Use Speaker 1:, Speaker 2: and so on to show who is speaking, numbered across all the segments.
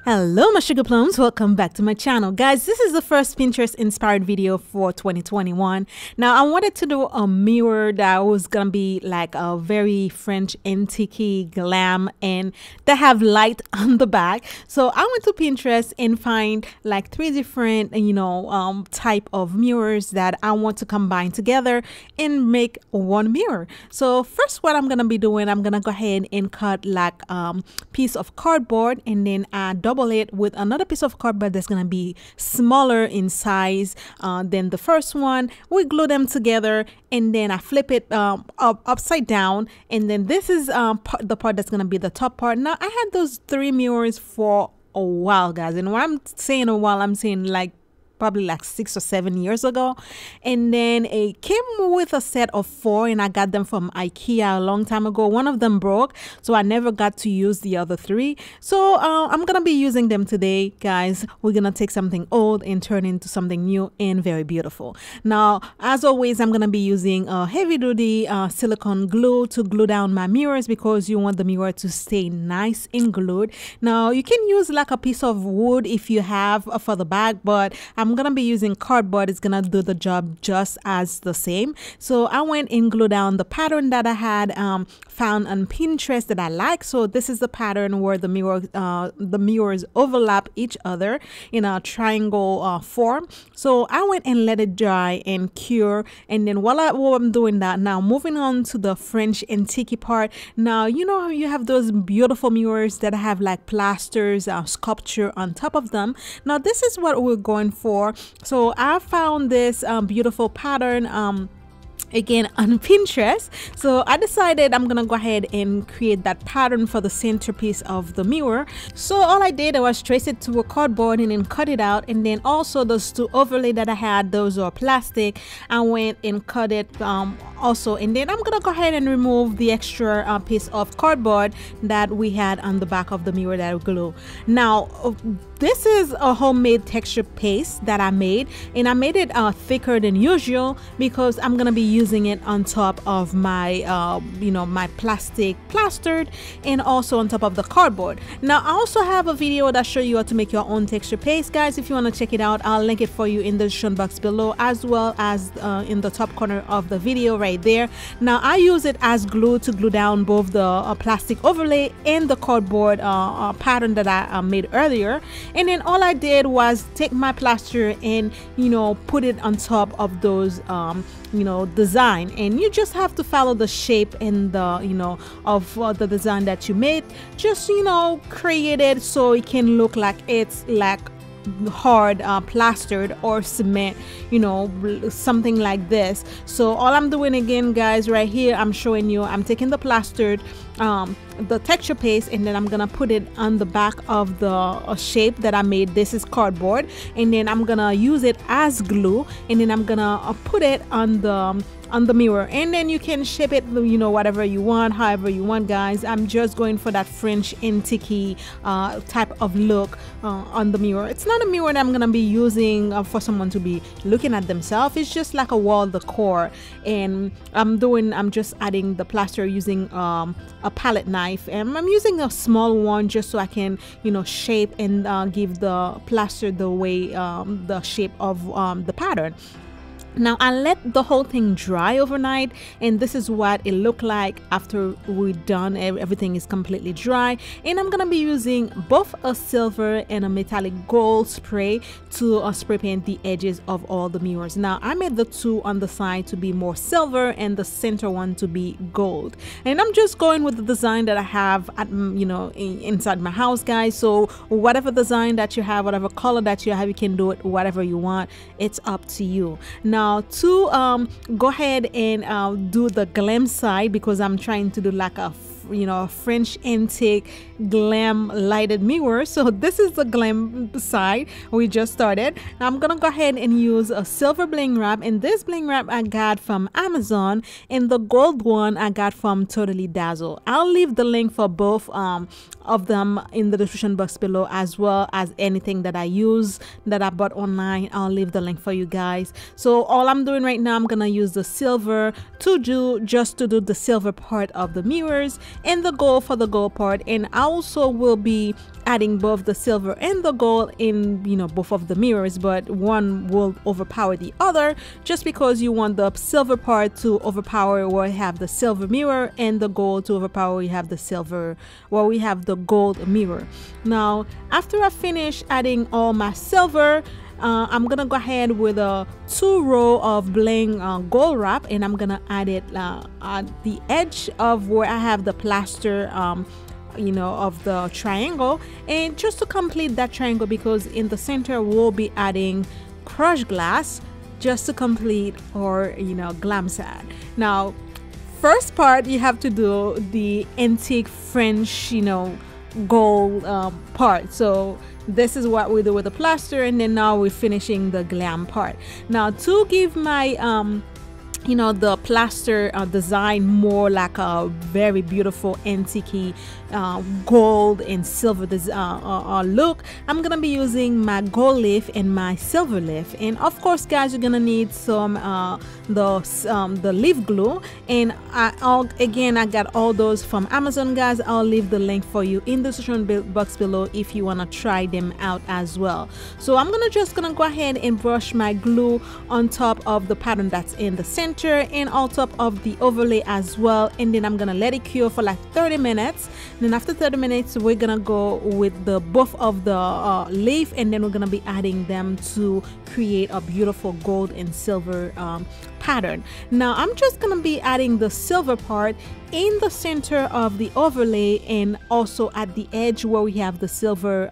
Speaker 1: Hello my sugar plums, welcome back to my channel. Guys, this is the first Pinterest inspired video for 2021. Now I wanted to do a mirror that was gonna be like a very French antique glam and that have light on the back. So I went to Pinterest and find like 3 different type of mirrors that I want to combine together and make one mirror. So first what I'm gonna be doing, I'm gonna go ahead and cut like piece of cardboard and then double it with another piece of cardboard that's going to be smaller in size than the first one. We glue them together and then I flip it upside down, and then this is the part that's going to be the top part. Now I had those 3 mirrors for a while, guys, and when I'm saying a while, I'm saying like probably like 6 or 7 years ago, and then it came with a set of 4 and I got them from IKEA a long time ago. One of them broke, so I never got to use the other 3. So I'm gonna be using them today, guys. We're gonna take something old and turn into something new and very beautiful. Now as always, I'm gonna be using a heavy-duty silicone glue to glue down my mirrors because you want the mirror to stay nice and glued. Now you can use like a piece of wood if you have for the back, but I'm gonna be using cardboard. It's gonna do the job just as the same. So I went and glued down the pattern that I had found on Pinterest that I like. So this is the pattern where the mirrors overlap each other in a triangle form. So I went and let it dry and cure, and then while I'm doing that, now moving on to the French antique part. Now you know how you have those beautiful mirrors that have like plasters, sculpture on top of them. Now this is what we're going for. So I found this beautiful pattern again on Pinterest. So I decided I'm gonna go ahead and create that pattern for the centerpiece of the mirror. So all I did was trace it to a cardboard and then cut it out, and then also those 2 overlay that I had, those are plastic. I went and cut it also, and then I'm gonna go ahead and remove the extra piece of cardboard that we had on the back of the mirror that I glue. Now this is a homemade texture paste that I made, and I made it thicker than usual because I'm gonna be using it on top of my my plastic plastered and also on top of the cardboard. Now I also have a video that shows you how to make your own texture paste, guys. If you want to check it out, I'll link it for you in the description box below, as well as in the top corner of the video right there. Now I use it as glue to glue down both the plastic overlay and the cardboard pattern that I made earlier. And then all I did was take my plaster and put it on top of those design, and you just have to follow the shape and the of the design that you made. Just create it so it can look like it's like hard plastered or cement, something like this. So all I'm doing again, guys, right here, I'm showing you, I'm taking the plastered the texture paste, and then I'm gonna put it on the back of the shape that I made. This is cardboard, and then I'm gonna use it as glue, and then I'm gonna put it on the mirror, and then you can shape it whatever you want, however you want, guys. I'm just going for that French antique type of look on the mirror. It's not a mirror that I'm gonna be using for someone to be looking at themselves. It's just like a wall decor, and I'm just adding the plaster using a palette knife, and I'm using a small one just so I can shape and give the plaster the way the shape of the pattern. Now I let the whole thing dry overnight, and this is what it looked like after we're done. Everything is completely dry, and I'm gonna be using both a silver and a metallic gold spray to spray paint the edges of all the mirrors. Now I made the 2 on the side to be more silver and the center one to be gold, and I'm just going with the design that I have at inside my house, guys. So whatever design that you have, whatever color that you have, you can do it whatever you want. It's up to you. Now to go ahead and do the glam side, because I'm trying to do like a French antique glam lighted mirror. So this is the glam side we just started. Now I'm gonna go ahead and use a silver bling wrap, and this bling wrap I got from Amazon, and the gold one I got from Totally Dazzled. I'll leave the link for both of them in the description box below, as well as anything that I use that I bought online. I'll leave the link for you guys. So all I'm doing right now, I'm gonna use the silver to do the silver part of the mirrors, and the gold for the gold part, and I also will be adding both the silver and the gold in, you know, both of the mirrors, but one will overpower the other just because you want the silver part to overpower where we have the silver mirror, and the gold to overpower we have the silver where we have the gold mirror. Now after I finish adding all my silver, I'm gonna go ahead with a 2 row of Bling gold wrap, and I'm gonna add it at the edge of where I have the plaster, you know, of the triangle, and just to complete that triangle, because in the center we'll be adding crushed glass just to complete our, you know, glam side. Now first part, you have to do the antique French, you know, gold part. So this is what we do with the plaster, and then now we're finishing the glam part. Now to give my you know, the plaster design more like a very beautiful antique gold and silver look, I'm gonna be using my gold leaf and my silver leaf. And of course guys, you're gonna need some the leaf glue, and again I got all those from Amazon guys. I'll leave the link for you in the description box below if you want to try them out as well. So I'm just gonna go ahead and brush my glue on top of the pattern that's in the center and on top of the overlay as well, and then I'm gonna let it cure for like 30 minutes. Then after 30 minutes we're gonna go with the both of the leaf, and then we're gonna be adding them to create a beautiful gold and silver pattern. Now I'm just gonna be adding the silver part in the center of the overlay, and also at the edge where we have the silver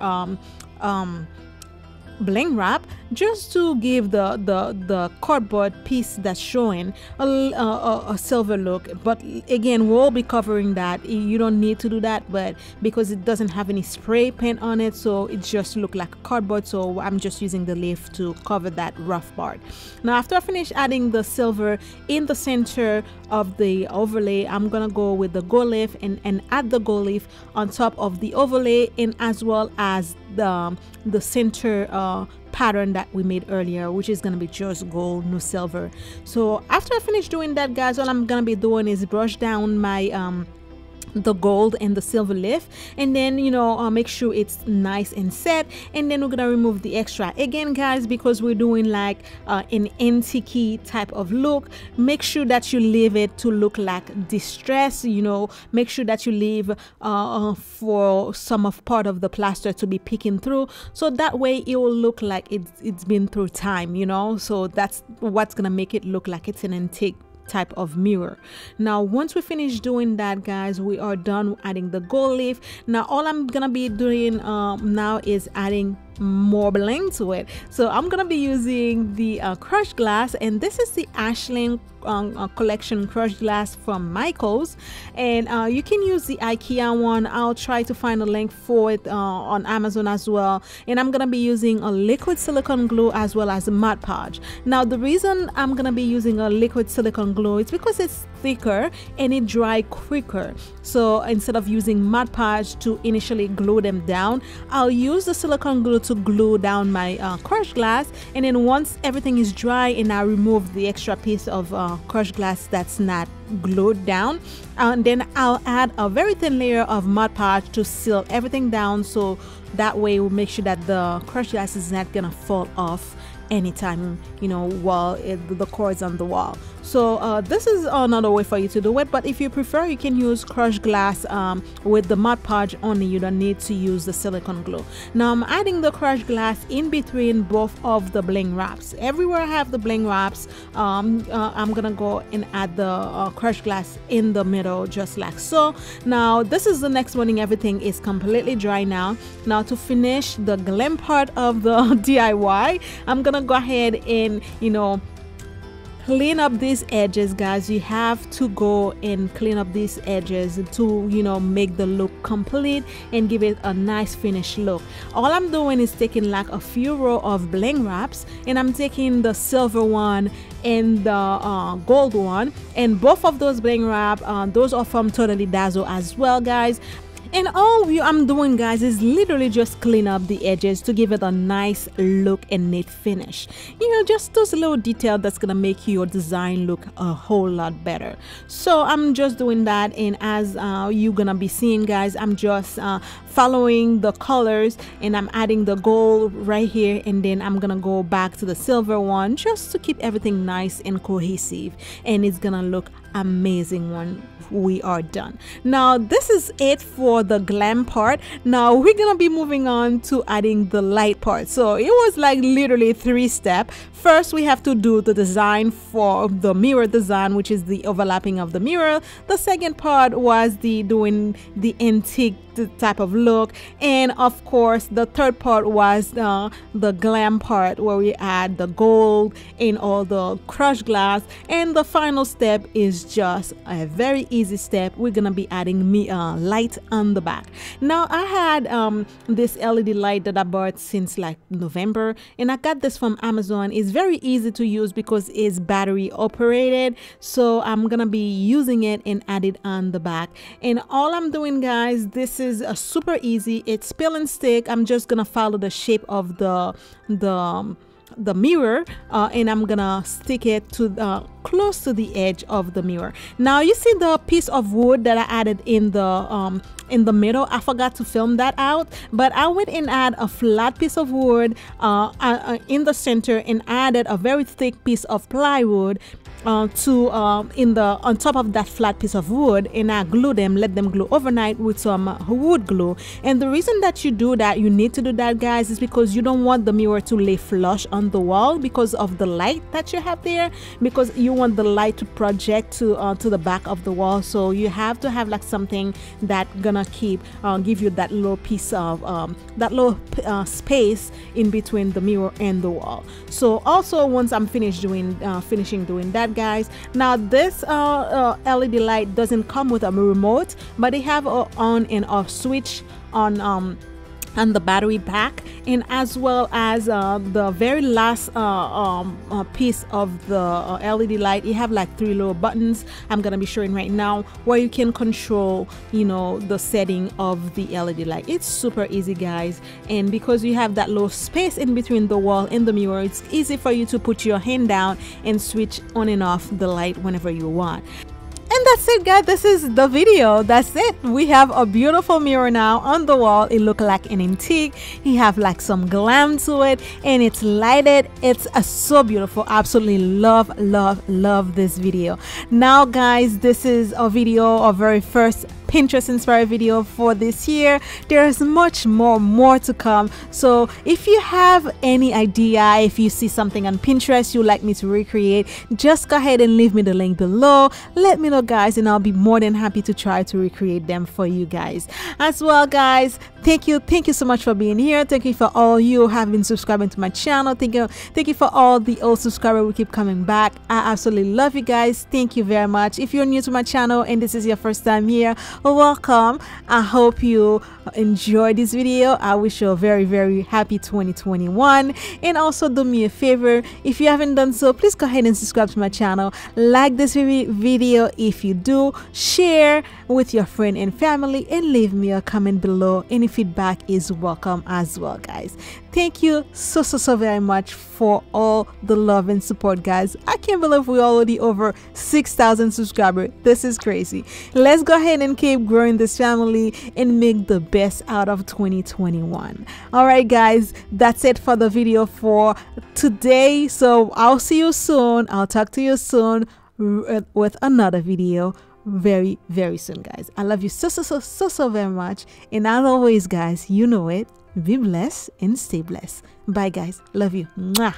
Speaker 1: bling wrap, just to give the cardboard piece that's showing a silver look. But again, we'll be covering that. You don't need to do that, but because it doesn't have any spray paint on it, so it just look like cardboard, so I'm just using the leaf to cover that rough part. Now after I finish adding the silver in the center of the overlay, I'm gonna go with the gold leaf and add the gold leaf on top of the overlay, and as well as the center pattern that we made earlier, which is going to be just gold, no silver. So after I finish doing that guys, all I'm going to be doing is brush down my the gold and the silver leaf, and then, you know, make sure it's nice and set, and then we're gonna remove the extra. Again guys, because we're doing like an antique type of look, make sure that you leave it to look like distress, you know, make sure that you leave for some of part of the plaster to be peeking through, so that way it will look like it's been through time, you know. So that's what's gonna make it look like it's an antique type of mirror. Now once we finish doing that guys, we are done adding the gold leaf. Now all I'm gonna be doing now is adding more bling to it. So I'm gonna be using the crushed glass, and this is the Ashland collection crushed glass from Michaels, and you can use the IKEA one. I'll try to find a link for it on Amazon as well. And I'm gonna be using a liquid silicone glue as well as a Mod Podge. Now the reason I'm gonna be using a liquid silicone glue is because it's thicker and it dries quicker. So instead of using Mod Podge to initially glue them down, I'll use the silicone glue to glue down my crushed glass, and then once everything is dry and I remove the extra piece of crushed glass that's not glued down, and then I'll add a very thin layer of Mod Podge to seal everything down, so that way we'll make sure that the crushed glass is not gonna fall off anytime, you know, while the cord's on the wall. So this is another way for you to do it, but if you prefer, you can use crushed glass with the Mod Podge only. You don't need to use the silicone glue. Now I'm adding the crushed glass in between both of the bling wraps. Everywhere I have the bling wraps, I'm gonna go and add the crushed glass in the middle, just like so. Now this is the next morning. Everything is completely dry now. Now to finish the glam part of the DIY, I'm gonna go ahead and, you know, clean up these edges guys. You have to go and clean up these edges to, you know, make the look complete and give it a nice finished look. All I'm doing is taking like a few rows of bling wraps, and I'm taking the silver one and the gold one, and both of those bling wrap, those are from Totally Dazzled as well guys. And all I'm doing, guys, is literally just clean up the edges to give it a nice look and neat finish. You know, just those little details that's gonna make your design look a whole lot better. So I'm just doing that, and as you're gonna be seeing, guys, I'm just following the colors, and I'm adding the gold right here, and then I'm gonna go back to the silver one just to keep everything nice and cohesive, and it's gonna look amazing when we are done. Now this is it for the glam part. Now we're gonna be moving on to adding the light part. So it was like literally 3 steps. First, we have to do the design for the mirror design, which is the overlapping of the mirror. The second part was doing the antique type of look, and of course the third part was the glam part, where we add the gold and all the crushed glass, and the final step is just a very easy step. We're gonna be adding light on the back. Now I had this LED light that I bought since like November, and I got this from Amazon. It's very easy to use because it's battery operated, so I'm gonna be using it and add it on the back. And all I'm doing, guys, this is super easy. It's spill and stick. I'm just gonna follow the shape of the mirror, and I'm gonna stick it to close to the edge of the mirror. Now you see the piece of wood that I added in the middle. I forgot to film that out, but I went and add a flat piece of wood in the center, and added a very thick piece of plywood on top of that flat piece of wood, and I glue them, let them glue overnight with some wood glue. And the reason that you do that, you need to do that, guys, is because you don't want the mirror to lay flush on the wall because of the light that you have there, because you want the light to project to the back of the wall. So you have to have like something that gonna give you that little piece of space in between the mirror and the wall. So also, once I'm finishing doing that, guys, now this LED light doesn't come with a remote, but they have a on and off switch on the battery pack, and as well as the very last piece of the LED light, you have like 3 little buttons I'm gonna be showing right now, where you can control, you know, the setting of the LED light. It's super easy, guys, and because you have that little space in between the wall and the mirror, it's easy for you to put your hand down and switch on and off the light whenever you want. And that's it, guys. This is the video. That's it. We have a beautiful mirror now on the wall. It looks like an antique. You have like some glam to it, and it's lighted. It's so beautiful. Absolutely love this video. Now, guys, this is a video, our very first Pinterest inspired video for this year. There's much more to come. So if you have any idea, if you see something on Pinterest you'd like me to recreate, just go ahead and leave me the link below. Let me know, guys, and I'll be more than happy to try to recreate them for you guys as well. Guys, thank you so much for being here. Thank you for all you have been subscribing to my channel. Thank you for all the old subscribers who keep coming back. I absolutely love you guys. Thank you very much. If you're new to my channel and this is your first time here, welcome. I hope you enjoyed this video. I wish you a very happy 2021, and also do me a favor, if you haven't done so, please go ahead and subscribe to my channel. Like this video if you do, share with your friend and family, and leave me a comment below. Any feedback is welcome as well, guys. Thank you so very much for all the love and support, guys. I can't believe we're already over 6,000 subscribers. This is crazy. Let's go ahead and keep growing this family and make the best out of 2021. All right, guys, that's it for the video for today. So I'll see you soon. I'll talk to you soon with another video very soon, guys. I love you so very much, and as always, guys, you know it. Be blessed and stay blessed. Bye, guys. Love you. Mwah.